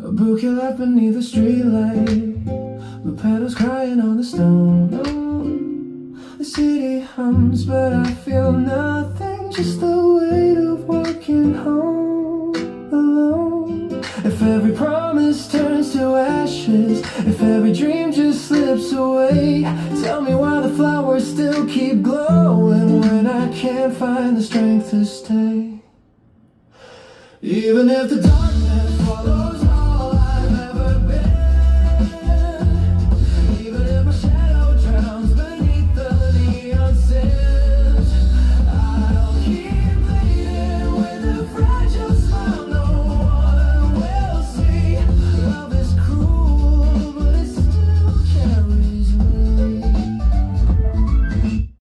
A bouquet left beneath the streetlight, the petals crying on the stone. Oh, the city hums, but I feel nothing, just the weight of walking home alone. If every promise turns to ashes, if every dream just slips away, tell me why the flowers still keep glowing when I can't find the strength to stay. Even if the darkness follows me,